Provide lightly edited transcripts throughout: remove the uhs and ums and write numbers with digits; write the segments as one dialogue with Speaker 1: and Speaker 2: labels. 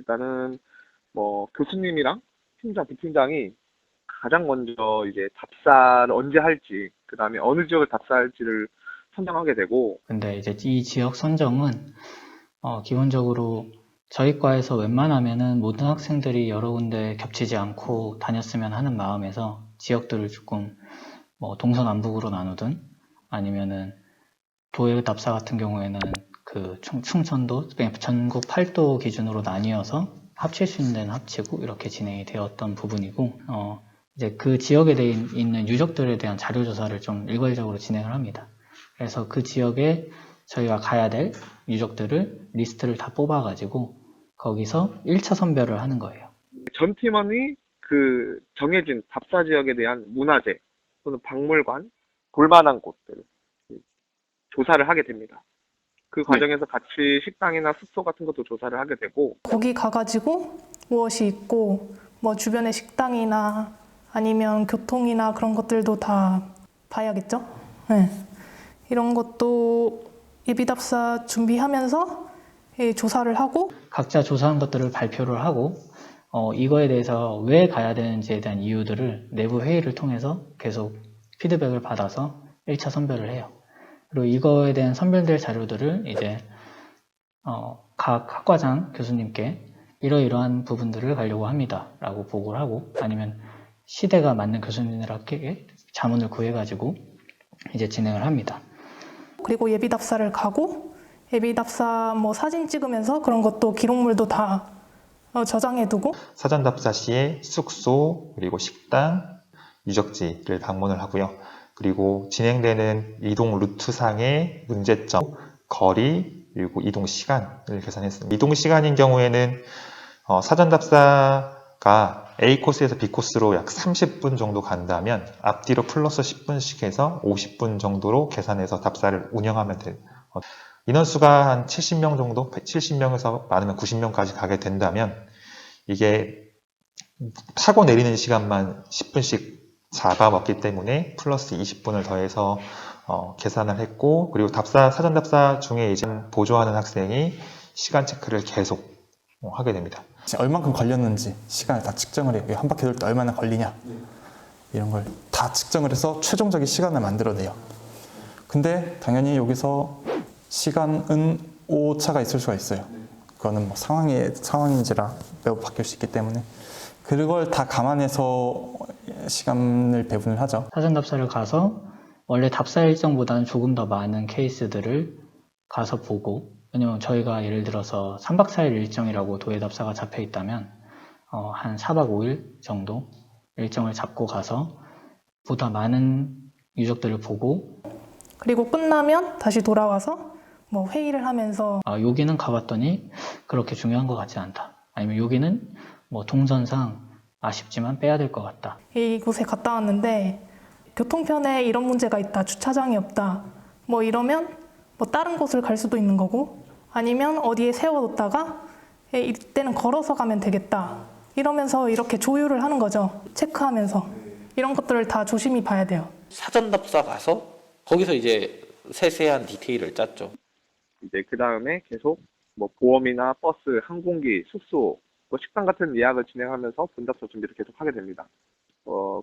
Speaker 1: 일단은 뭐 교수님이랑 팀장, 부팀장이 가장 먼저 이제 답사를 언제 할지, 그 다음에 어느 지역을 답사할지를 선정하게 되고,
Speaker 2: 근데 이제 이 지역 선정은 기본적으로 저희 과에서 웬만하면은 모든 학생들이 여러 군데 겹치지 않고 다녔으면 하는 마음에서 지역들을 조금 뭐 동서남북으로 나누든 아니면은 도예 답사 같은 경우에는 그 충청도, 그냥 전국 8도 기준으로 나뉘어서 합칠 수 있는 데는 합치고 이렇게 진행이 되었던 부분이고, 이제 그 지역에 있는 유적들에 대한 자료 조사를 좀 일괄적으로 진행을 합니다. 그래서 그 지역에 저희가 가야 될 유적들을 리스트를 다 뽑아가지고 거기서 1차 선별을 하는 거예요.
Speaker 1: 전 팀원이 그 정해진 답사 지역에 대한 문화재 또는 박물관, 볼만한 곳들 조사를 하게 됩니다. 그 과정에서 같이 식당이나 숙소 같은 것도 조사를 하게 되고,
Speaker 3: 거기 가가지고 무엇이 있고 뭐 주변의 식당이나 아니면 교통이나 그런 것들도 다 봐야겠죠? 네. 이런 것도 예비답사 준비하면서 조사를 하고
Speaker 2: 각자 조사한 것들을 발표를 하고 이거에 대해서 왜 가야 되는지에 대한 이유들을 내부 회의를 통해서 계속 피드백을 받아서 1차 선별을 해요. 그리고 이거에 대한 선별될 자료들을 이제 각 학과장 교수님께 이러이러한 부분들을 가려고 합니다 라고 보고를 하고, 아니면 시대가 맞는 교수님들에게 자문을 구해가지고 이제 진행을 합니다.
Speaker 3: 그리고 예비답사를 가고 예비답사 뭐 사진 찍으면서 그런 것도 기록물도 다 저장해두고
Speaker 4: 사전 답사 시에 숙소, 그리고 식당, 유적지를 방문을 하고요. 그리고 진행되는 이동 루트상의 문제점, 거리, 그리고 이동 시간을 계산했습니다. 이동 시간인 경우에는 사전 답사가 A 코스에서 B 코스로 약 30분 정도 간다면 앞뒤로 플러스 10분씩 해서 50분 정도로 계산해서 답사를 운영하면 돼요. 인원수가 한 70명 정도, 70명에서 많으면 90명까지 가게 된다면 이게 타고 내리는 시간만 10분씩 잡아먹기 때문에 플러스 20분을 더해서 계산을 했고, 그리고 사전 답사 중에 이제 보조하는 학생이 시간 체크를 계속 하게 됩니다.
Speaker 5: 얼만큼 걸렸는지 시간을 다 측정을 해요. 한 바퀴 돌 때 얼마나 걸리냐 이런 걸 다 측정을 해서 최종적인 시간을 만들어내요. 근데 당연히 여기서 시간은 오차가 있을 수가 있어요. 그거는 뭐 상황인지라 매우 바뀔 수 있기 때문에 그걸 다 감안해서 시간을 배분을 하죠.
Speaker 2: 사전 답사를 가서 원래 답사 일정보다는 조금 더 많은 케이스들을 가서 보고, 왜냐면 저희가 예를 들어서 3박 4일 일정이라고 도예 답사가 잡혀 있다면 한 4박 5일 정도 일정을 잡고 가서 보다 많은 유적들을 보고,
Speaker 3: 그리고 끝나면 다시 돌아와서 뭐 회의를 하면서
Speaker 2: 여기는 가봤더니 그렇게 중요한 것 같지 않다, 아니면 여기는 뭐 동선상 아쉽지만 빼야 될 것 같다.
Speaker 3: 이곳에 갔다 왔는데 교통편에 이런 문제가 있다, 주차장이 없다, 뭐 이러면 뭐 다른 곳을 갈 수도 있는 거고, 아니면 어디에 세워뒀다가 이때는 걸어서 가면 되겠다 이러면서 이렇게 조율을 하는 거죠. 체크하면서 이런 것들을 다 조심히 봐야 돼요.
Speaker 6: 사전 답사 가서 거기서 이제 세세한 디테일을 짰죠.
Speaker 1: 이제 그 다음에 계속 뭐 보험이나 버스, 항공기, 숙소, 뭐 식당 같은 예약을 진행하면서 본답사 준비를 계속 하게 됩니다.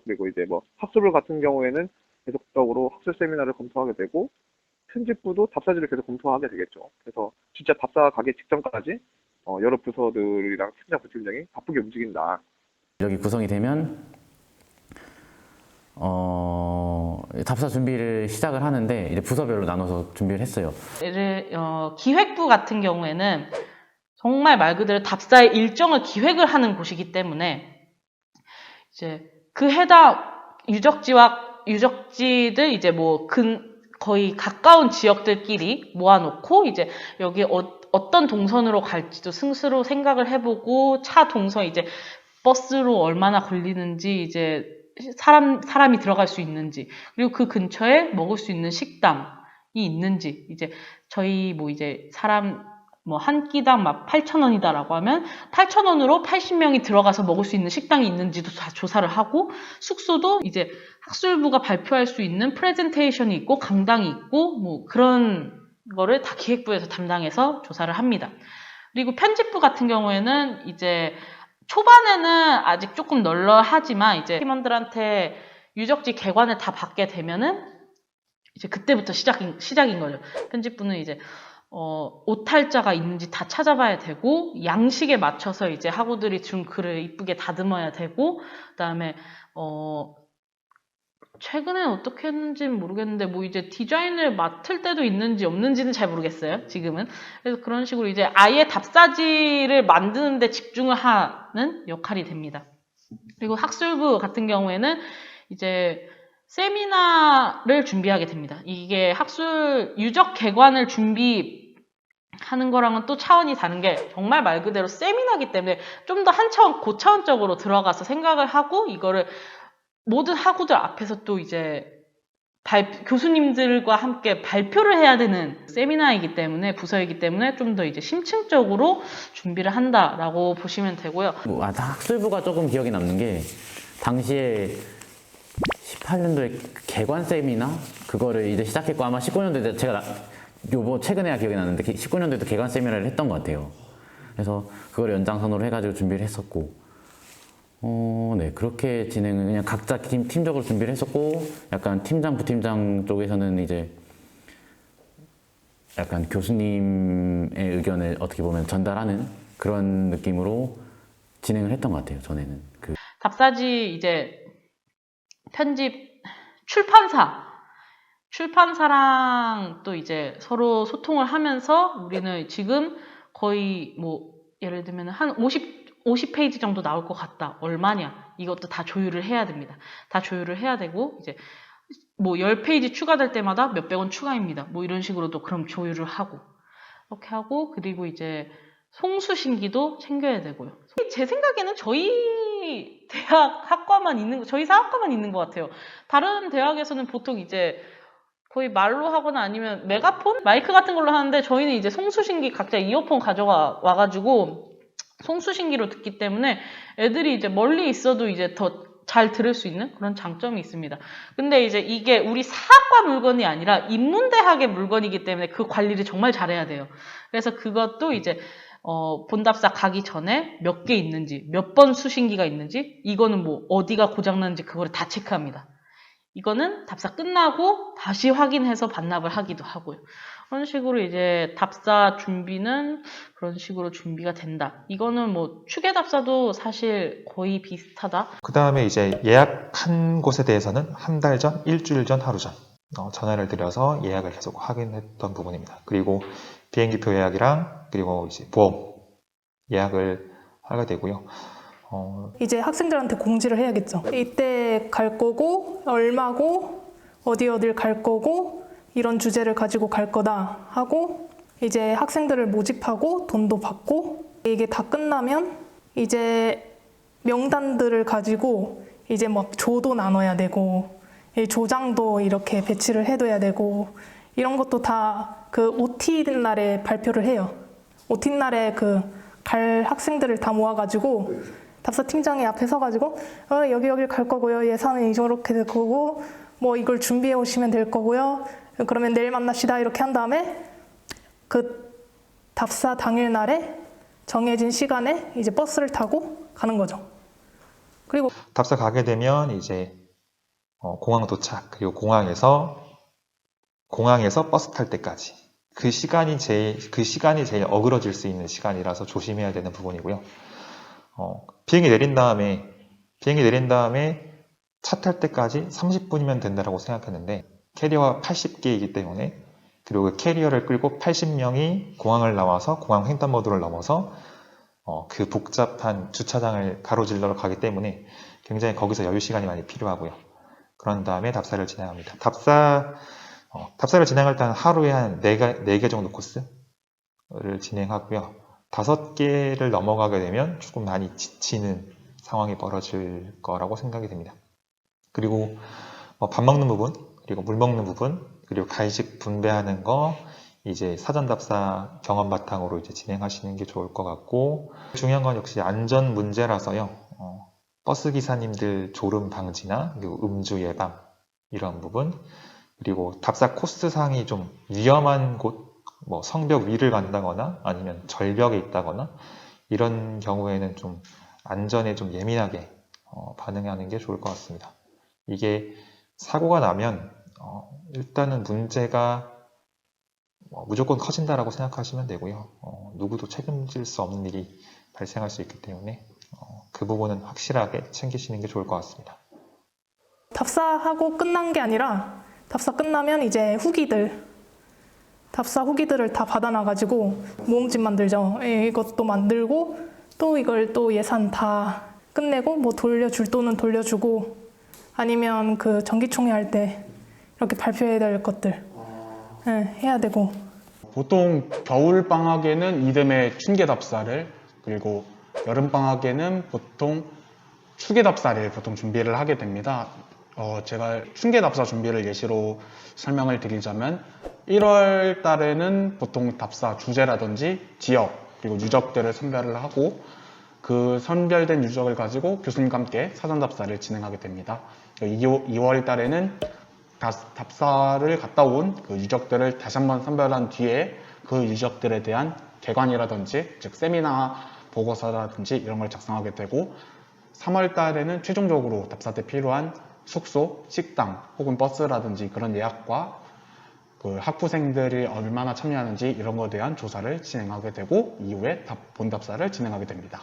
Speaker 1: 그리고 이제 뭐 학술부 같은 경우에는 계속적으로 학술 세미나를 검토하게 되고, 편집부도 답사지를 계속 검토하게 되겠죠. 그래서 진짜 답사 가기 직전까지 여러 부서들이랑 팀장, 부팀장이 바쁘게 움직인다.
Speaker 7: 여기 구성이 되면 답사 준비를 시작을 하는데 이제 부서별로 나눠서 준비를 했어요.
Speaker 8: 기획부 같은 경우에는 정말 말 그대로 답사의 일정을 기획을 하는 곳이기 때문에 이제 그 해당 유적지들 이제 뭐 거의 가까운 지역들끼리 모아놓고 이제 여기 어떤 동선으로 갈지도 스스로 생각을 해보고, 차 동선 이제 버스로 얼마나 걸리는지, 이제 사람이 들어갈 수 있는지, 그리고 그 근처에 먹을 수 있는 식당이 있는지, 이제 저희 뭐 이제 사람 뭐 한 끼당 막 8,000원이다라고 하면 8,000원으로 80명이 들어가서 먹을 수 있는 식당이 있는지도 다 조사를 하고, 숙소도 이제 학술부가 발표할 수 있는 프레젠테이션이 있고 강당이 있고 뭐 그런 거를 다 기획부에서 담당해서 조사를 합니다. 그리고 편집부 같은 경우에는 이제 초반에는 아직 조금 널널하지만 이제 팀원들한테 유적지 개관을 다 받게 되면은 이제 그때부터 시작인 거죠. 편집부는 이제 오탈자가 있는지 다 찾아봐야 되고, 양식에 맞춰서 이제 학우들이 준 글을 이쁘게 다듬어야 되고, 그다음에 최근엔 어떻게 했는지는 모르겠는데 뭐 이제 디자인을 맡을 때도 있는지 없는지는 잘 모르겠어요, 지금은. 그래서 그런 식으로 이제 아예 답사지를 만드는 데 집중을 하는 역할이 됩니다. 그리고 학술부 같은 경우에는 이제 세미나를 준비하게 됩니다. 이게 유적 개관을 준비하는 거랑은 또 차원이 다른 게 정말 말 그대로 세미나이기 때문에 좀 더 한 차원 고차원적으로 들어가서 생각을 하고 이거를 모든 학우들 앞에서 또 이제 교수님들과 함께 발표를 해야 되는 세미나이기 때문에, 부서이기 때문에 좀 더 이제 심층적으로 준비를 한다라고 보시면 되고요.
Speaker 7: 학술부가 조금 기억에 남는 게 당시에 18년도에 개관 세미나 그거를 이제 시작했고, 아마 19년도에 제가 최근에야 기억이 나는데 19년도에도 개관 세미나를 했던 것 같아요. 그래서 그걸 연장선으로 해가지고 준비를 했었고, 네, 그렇게 진행을 그냥 각자 팀적으로 준비를 했었고, 약간 팀장, 부팀장 쪽에서는 이제 약간 교수님의 의견을 어떻게 보면 전달하는 그런 느낌으로 진행을 했던 것 같아요, 전에는.
Speaker 8: 답사지 이제 편집 출판사랑 또 이제 서로 소통을 하면서 우리는 지금 거의 뭐 예를 들면 한 50페이지 정도 나올 것 같다. 얼마냐? 이것도 다 조율을 해야 됩니다. 다 조율을 해야 되고, 이제 뭐 10페이지 추가될 때마다 몇백 원 추가입니다. 뭐 이런 식으로도 그럼 조율을 하고, 이렇게 하고, 그리고 이제 송수신기도 챙겨야 되고요. 제 생각에는 저희 저희 사학과만 있는 것 같아요. 다른 대학에서는 보통 이제 거의 말로 하거나 아니면 메가폰? 마이크 같은 걸로 하는데, 저희는 이제 송수신기 각자 이어폰 와가지고 송수신기로 듣기 때문에 애들이 이제 멀리 있어도 이제 더 잘 들을 수 있는 그런 장점이 있습니다. 근데 이제 이게 우리 사학과 물건이 아니라 인문대학의 물건이기 때문에 그 관리를 정말 잘해야 돼요. 그래서 그것도 이제 본답사 가기 전에 몇 개 있는지, 몇 번 수신기가 있는지, 이거는 뭐 어디가 고장났는지 그거를 다 체크합니다. 이거는 답사 끝나고 다시 확인해서 반납을 하기도 하고요. 그런 식으로 이제 답사 준비는 그런 식으로 준비가 된다. 이거는 뭐 추계 답사도 사실 거의 비슷하다.
Speaker 4: 그 다음에 이제 예약한 곳에 대해서는 한 달 전, 일주일 전, 하루 전 전화를 드려서 예약을 계속 확인했던 부분입니다. 그리고 비행기표 예약이랑 그리고 이제 보험 예약을 하게 되고요.
Speaker 3: 이제 학생들한테 공지를 해야겠죠. 이때 갈 거고, 얼마고, 어딜 갈 거고, 이런 주제를 가지고 갈 거다 하고, 이제 학생들을 모집하고 돈도 받고, 이게 다 끝나면 이제 명단들을 가지고 이제 막 조도 나눠야 되고, 조장도 이렇게 배치를 해둬야 되고, 이런 것도 다 그 OT 날에 발표를 해요. OT 날에 갈 학생들을 다 모아가지고 답사 팀장이 앞에 서가지고 여기 갈 거고요. 예산은 이렇게 될 거고, 뭐 이걸 준비해 오시면 될 거고요. 그러면 내일 만납시다. 이렇게 한 다음에 그 답사 당일 날에 정해진 시간에 이제 버스를 타고 가는 거죠. 그리고
Speaker 4: 답사 가게 되면 이제 공항 도착, 그리고 공항에서 버스 탈 때까지 그 시간이 제일 어그러질 수 있는 시간이라서 조심해야 되는 부분이고요. 비행기 내린 다음에 차 탈 때까지 30분이면 된다고 생각했는데, 캐리어가 80개이기 때문에, 그리고 그 캐리어를 끌고 80명이 공항을 나와서 공항 횡단보도를 넘어서 그 복잡한 주차장을 가로질러 가기 때문에 굉장히 거기서 여유 시간이 많이 필요하고요. 그런 다음에 답사를 진행합니다. 답사를 진행할 때는 하루에 한 4개 정도 코스를 진행하고요. 5개를 넘어가게 되면 조금 많이 지치는 상황이 벌어질 거라고 생각이 됩니다. 그리고 밥 먹는 부분, 그리고 물 먹는 부분, 그리고 간식 분배하는 거, 이제 사전 답사 경험 바탕으로 이제 진행하시는 게 좋을 것 같고, 중요한 건 역시 안전 문제라서요. 버스 기사님들 졸음 방지나 그리고 음주 예방 이런 부분, 그리고 답사 코스상이 좀 위험한 곳, 뭐 성벽 위를 간다거나 아니면 절벽에 있다거나 이런 경우에는 좀 안전에 좀 예민하게 반응하는 게 좋을 것 같습니다. 이게 사고가 나면 일단은 문제가 무조건 커진다라고 생각하시면 되고요. 누구도 책임질 수 없는 일이 발생할 수 있기 때문에 그 부분은 확실하게 챙기시는 게 좋을 것 같습니다.
Speaker 3: 답사하고 끝난 게 아니라 답사 끝나면 이제 답사 후기들을 다 받아놔가지고 모음집 만들죠. 이것도 만들고 또 이걸 또 예산 다 끝내고 뭐 돌려줄 돈은 돌려주고 아니면 그 정기총회 할 때 이렇게 발표해야 될 것들 해야 되고.
Speaker 9: 보통 겨울 방학에는 이듬해 춘계 답사를, 그리고 여름 방학에는 보통 추계 답사를 보통 준비를 하게 됩니다. 제가 춘계 답사 준비를 예시로 설명을 드리자면 1월 달에는 보통 답사 주제라든지 지역 그리고 유적들을 선별을 하고 그 선별된 유적을 가지고 교수님과 함께 사전 답사를 진행하게 됩니다. 2월 달에는 답사를 갔다 온 그 유적들을 다시 한번 선별한 뒤에 그 유적들에 대한 개관이라든지 즉 세미나 보고서라든지 이런 걸 작성하게 되고 3월 달에는 최종적으로 답사 때 필요한 숙소, 식당 혹은 버스라든지 그런 예약과 그 학부생들이 얼마나 참여하는지 이런 것에 대한 조사를 진행하게 되고 이후에 본답사를 진행하게 됩니다.